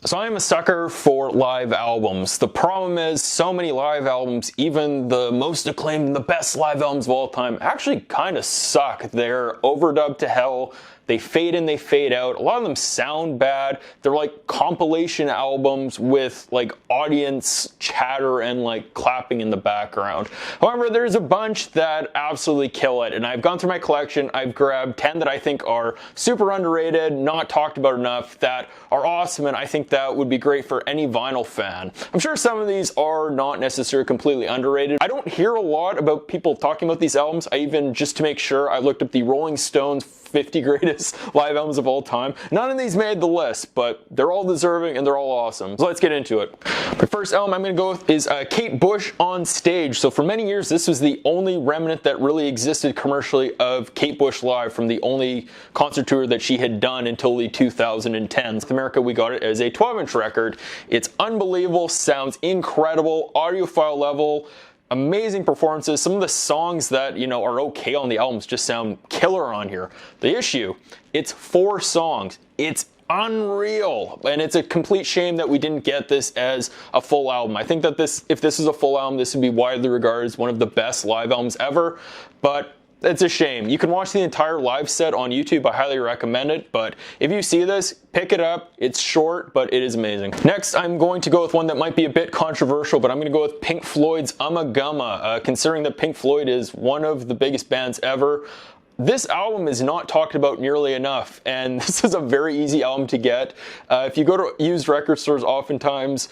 So I am a sucker for live albums. The problem is so many live albums, even the most acclaimed, the best live albums of all time, actually kind of suck. They're overdubbed to hell. They fade in, they fade out. A lot of them sound bad. They're like compilation albums with like audience chatter and like clapping in the background. However, there's a bunch that absolutely kill it. And I've gone through my collection. I've grabbed 10 that I think are super underrated, not talked about enough, that are awesome. And I think that would be great for any vinyl fan. I'm sure some of these are not necessarily completely underrated. I don't hear a lot about people talking about these albums. I even, just to make sure, I looked up the Rolling Stones 50 greatest live albums of all time. None of these made the list, but they're all deserving and they're all awesome. So let's get into it. The first album I'm going to go with is Kate Bush on Stage. So for many years, this was the only remnant that really existed commercially of Kate Bush live, from the only concert tour that she had done until the 2010s. In America, we got it as a 12-inch record. It's unbelievable, sounds incredible, audiophile level, amazing performances. Some of the songs that, you know, are okay on the albums just sound killer on here. The issue, it's 4 songs. It's unreal, and it's a complete shame that we didn't get this as a full album. I think that if this is a full album, this would be widely regarded as one of the best live albums ever, but it's a shame. You can watch the entire live set on YouTube. I highly recommend it, but if you see this, pick it up. It's short, but it is amazing. Next, I'm going to go with one that might be a bit controversial, but I'm going to go with Pink Floyd's Ummagumma. Considering that Pink Floyd is one of the biggest bands ever, this album is not talked about nearly enough, and this is a very easy album to get. If you go to used record stores, oftentimes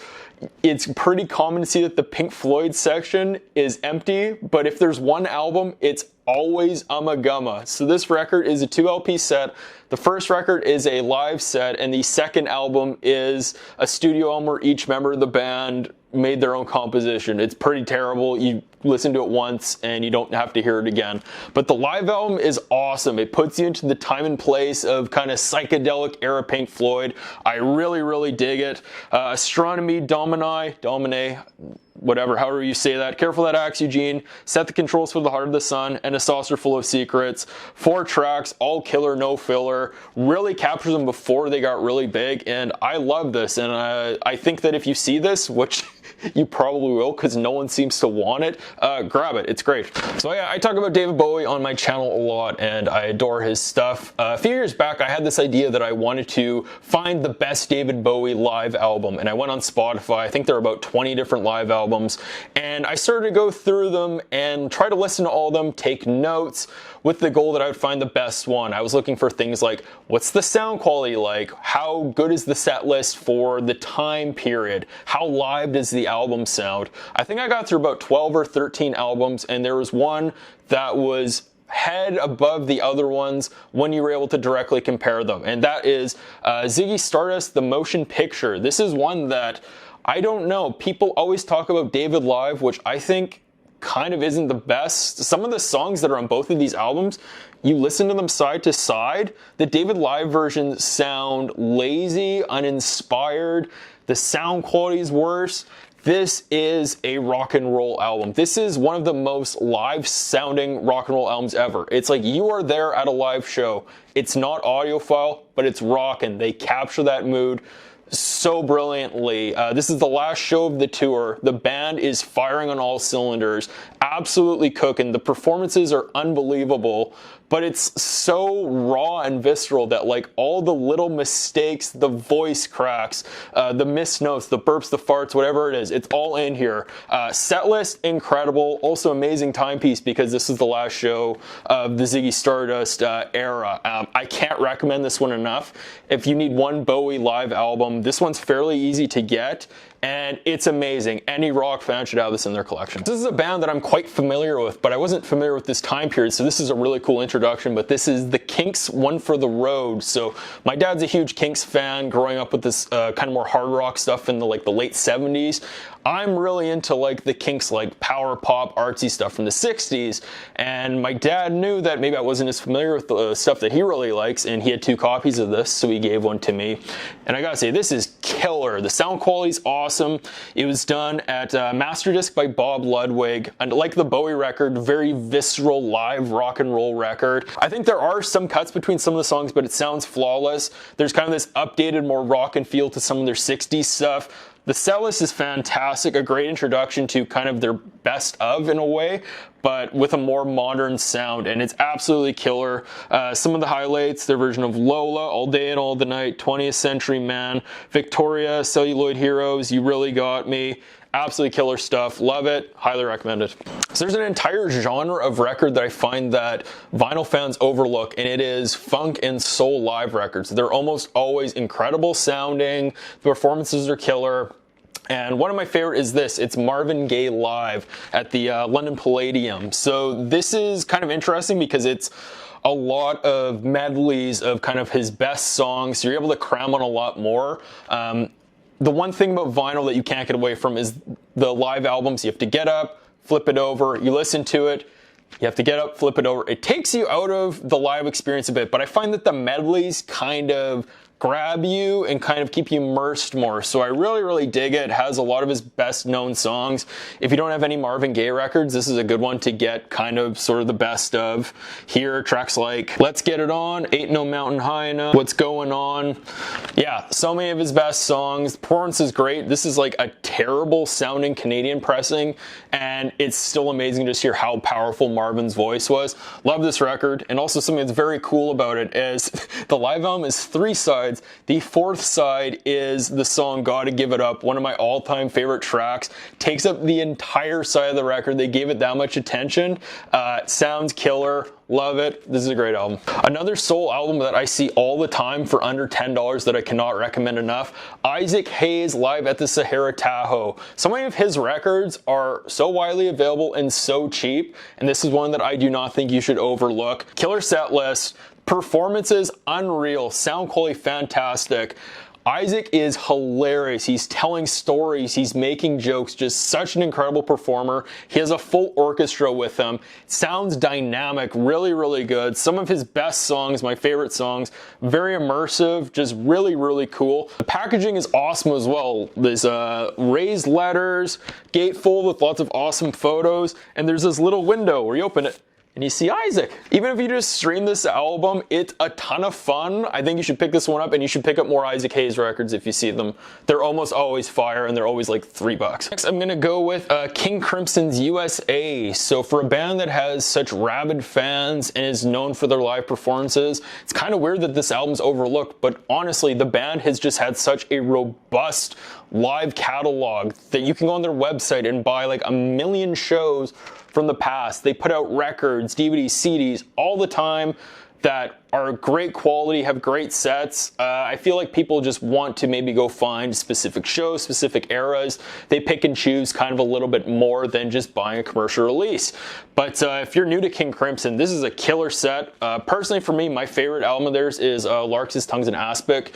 it's pretty common to see that the Pink Floyd section is empty, but if there's one album, it's always Ummagumma. So this record is a 2 LP set. The first record is a live set, and the second album is a studio album where each member of the band made their own composition. It's pretty terrible. You listen to it once and you don't have to hear it again. But the live album is awesome. It puts you into the time and place of kind of psychedelic era Pink Floyd. I really, really dig it. Astronomy Domine, whatever, however you say that. Careful That Axe, Eugene. Set the Controls for the Heart of the Sun, and A Saucer Full of Secrets. 4 tracks, all killer, no filler. Really captures them before they got really big, and I love this. And I think that if you see this, which you probably will because no one seems to want it, grab it. It's great. So yeah, I talk about David Bowie on my channel a lot, and I adore his stuff. A few years back, I had this idea that I wanted to find the best David Bowie live album, and I went on Spotify. I think there are about 20 different live albums, and I started to go through them and try to listen to all of them, take notes, with the goal that I would find the best one. I was looking for things like, what's the sound quality like? How good is the set list for the time period? How live does the album sound? I think I got through about 12 or 13 albums, and there was one that was head above the other ones when you were able to directly compare them, and that is Ziggy Stardust, the motion picture. This is one that, I don't know, people always talk about David Live, which I think kind of isn't the best. Some of the songs that are on both of these albums, you listen to them side to side, the David Live versions sound lazy, uninspired, the sound quality is worse. This is a rock and roll album. This is one of the most live sounding rock and roll albums ever. It's like you are there at a live show. It's not audiophile, but it's rock, and they capture that mood so brilliantly. This is the last show of the tour. The band is firing on all cylinders, absolutely cooking. The performances are unbelievable, but it's so raw and visceral that like all the little mistakes, the voice cracks, the missed notes, the burps, the farts, whatever it is, it's all in here. Set list, incredible. Also amazing timepiece because this is the last show of the Ziggy Stardust era. I can't recommend this one enough. If you need one Bowie live album, this one's fairly easy to get, and it's amazing. Any rock fan should have this in their collection. This is a band that I'm quite familiar with, but I wasn't familiar with this time period, so this is a really cool introduction. But this is the Kinks' One for the Road. So my dad's a huge Kinks fan, growing up with this kind of more hard rock stuff in the late 70s. I'm really into like the Kinks, like power pop, artsy stuff from the 60s, and my dad knew that maybe I wasn't as familiar with the stuff that he really likes, and he had 2 copies of this, so he gave one to me. And I gotta say, this is killer. The sound quality's awesome. It was done at Masterdisc by Bob Ludwig, and like the Bowie record, very visceral live rock and roll record. record. I think there are some cuts between some of the songs, but it sounds flawless. There's kind of this updated, more rockin' feel to some of their 60s stuff. The set list is fantastic, a great introduction to kind of their best of in a way, but with a more modern sound, and it's absolutely killer. Some of the highlights, their version of Lola, All Day and All the Night, 20th Century Man, Victoria, Celluloid Heroes, You Really Got Me. Absolutely killer stuff. Love it. Highly recommend it. So there's an entire genre of record that I find that vinyl fans overlook, and it is funk and soul live records. They're almost always incredible sounding. The performances are killer. And one of my favorite is this. It's Marvin Gaye live at the London Palladium. So this is kind of interesting because it's a lot of medleys of kind of his best songs. So you're able to cram on a lot more. The one thing about vinyl that you can't get away from is the live albums. You have to get up, flip it over, you listen to it, you have to get up, flip it over. It takes you out of the live experience a bit, but I find that the medleys kind of grab you and kind of keep you immersed more. So I really, really dig it. It has a lot of his best known songs. If you don't have any Marvin Gaye records, this is a good one to get kind of sort of the best of. Here, tracks like Let's Get It On, Ain't No Mountain High Enough, What's Going On. Yeah, so many of his best songs. The performance is great. This is like a terrible sounding Canadian pressing, and it's still amazing to just hear how powerful Marvin's voice was. Love this record, and also something that's very cool about it is the live album is 3 sides. The 4th side is the song Gotta Give It Up, one of my all-time favorite tracks. Takes up the entire side of the record. They gave it that much attention. Sounds killer. Love it. This is a great album. Another soul album that I see all the time for under $10 that I cannot recommend enough, Isaac Hayes live at the Sahara Tahoe. So many of his records are so widely available and so cheap, and this is one that I do not think you should overlook. Killer set list. Performances unreal, sound quality fantastic. Isaac is hilarious. He's telling stories, he's making jokes, just such an incredible performer. He has a full orchestra with him. Sounds dynamic, really, really good. Some of his best songs, my favorite songs, very immersive, just really, really cool. The packaging is awesome as well. There's raised letters, gatefold with lots of awesome photos, and there's this little window where you open it and you see Isaac. Even if you just stream this album, it's a ton of fun. I think you should pick this one up, and you should pick up more Isaac Hayes records if you see them. They're almost always fire, and they're always like $3. Next, I'm gonna go with King Crimson's USA. So for a band that has such rabid fans and is known for their live performances, it's kind of weird that this album's overlooked, but honestly, the band has just had such a robust live catalog that you can go on their website and buy like a million shows from the past. They put out records, DVDs, CDs all the time that are great quality, have great sets. I feel like people just want to maybe go find specific shows, specific eras. They pick and choose kind of a little bit more than just buying a commercial release. But if you're new to King Crimson, this is a killer set. Personally for me, my favorite album of theirs is Larks' Tongues and Aspic.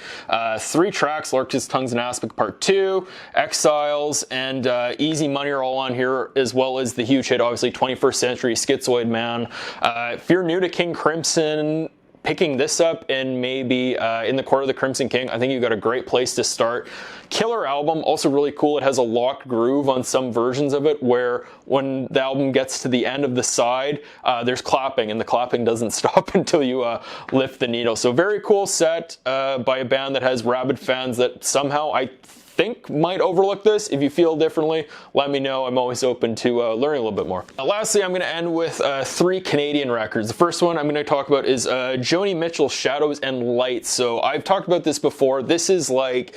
3 tracks, Larks' Tongues and Aspic Part 2, Exiles, and Easy Money are all on here, as well as the huge hit, obviously, 21st Century Schizoid Man. If you're new to King Crimson, picking this up and maybe In the Court of the Crimson King, I think you've got a great place to start. Killer album, also really cool. It has a locked groove on some versions of it where when the album gets to the end of the side, there's clapping, and the clapping doesn't stop until you lift the needle. So very cool set by a band that has rabid fans that somehow I think might overlook this. If you feel differently, let me know. I'm always open to learning a little bit more. Lastly, I'm going to end with 3 Canadian records. The first one I'm going to talk about is Joni Mitchell's Shadows and Lights. So I've talked about this before. This is like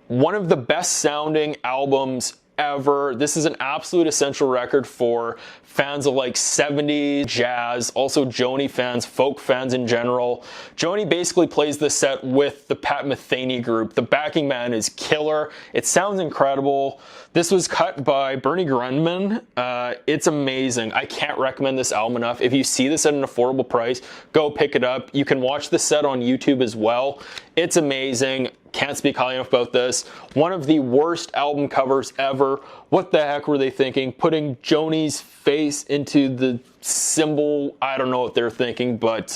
one of the best sounding albums ever. This is an absolute essential record for fans of like 70s jazz, also Joni fans, folk fans in general. Joni basically plays the set with the Pat Metheny group. The backing band is killer. It sounds incredible. This was cut by Bernie Grundman. It's amazing. I can't recommend this album enough. If you see this at an affordable price, go pick it up. You can watch the set on YouTube as well. It's amazing. Can't speak highly enough about this. One of the worst album covers ever. What the heck were they thinking? Putting Joni's face into the symbol. I don't know what they're thinking, but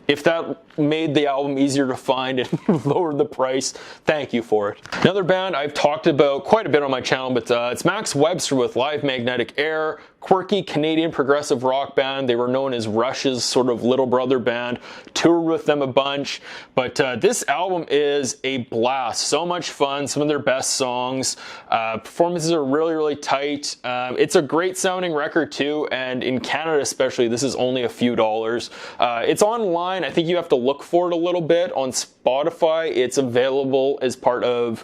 if that made the album easier to find and lowered the price. Thank you for it. Another band I've talked about quite a bit on my channel, but it's Max Webster with Live Magnetic Air. Quirky Canadian progressive rock band. They were known as Rush's sort of little brother band. Toured with them a bunch, but this album is a blast. So much fun. Some of their best songs. Performances are really, really tight. It's a great sounding record too, and in Canada especially, this is only a few dollars. It's online. I think you have to look for it a little bit. On Spotify, it's available as part of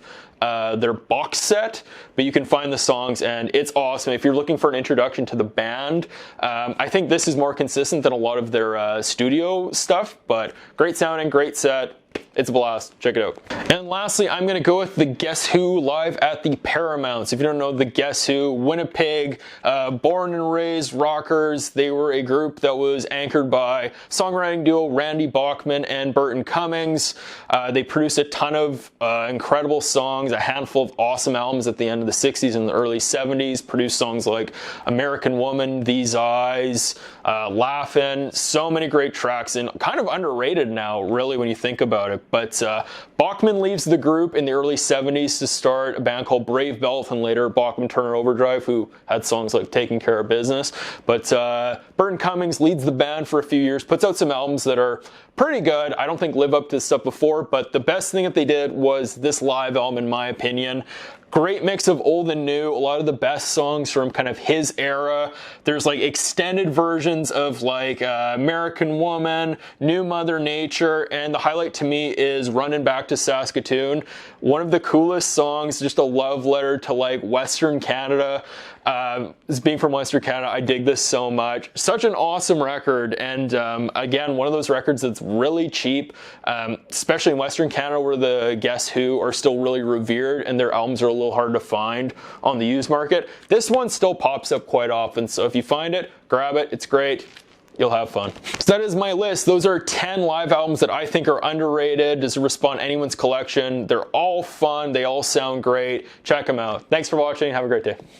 their box set, but you can find the songs and it's awesome. If you're looking for an introduction to the band, I think this is more consistent than a lot of their studio stuff, but great sounding, great set. It's a blast. Check it out. And lastly, I'm going to go with the Guess Who live at the Paramounts. If you don't know the Guess Who, Winnipeg, born and raised rockers. They were a group that was anchored by songwriting duo Randy Bachman and Burton Cummings. They produced a ton of incredible songs, a handful of awesome albums at the end of the 60s and the early 70s. Produced songs like American Woman, These Eyes, Laughin'. So many great tracks and kind of underrated now, really, when you think about it. But Bachman leaves the group in the early 70s to start a band called Brave Belt, and later Bachman Turner Overdrive, who had songs like Taking Care of Business. But Burton Cummings leads the band for a few years, puts out some albums that are pretty good. I don't think live up to stuff before, but the best thing that they did was this live album, in my opinion. Great mix of old and new, a lot of the best songs from kind of his era. There's like extended versions of like American Woman, New Mother Nature, and the highlight to me is Running Back to Saskatoon. One of the coolest songs, just a love letter to like Western Canada. Being from Western Canada, I dig this so much. Such an awesome record, and again, one of those records that's really cheap, especially in Western Canada where the Guess Who are still really revered and their albums are a little hard to find on the used market. This one still pops up quite often, so if you find it, grab it. It's great. You'll have fun. So that is my list. Those are 10 live albums that I think are underrated. Doesn't respond to anyone's collection. They're all fun. They all sound great. Check them out. Thanks for watching. Have a great day.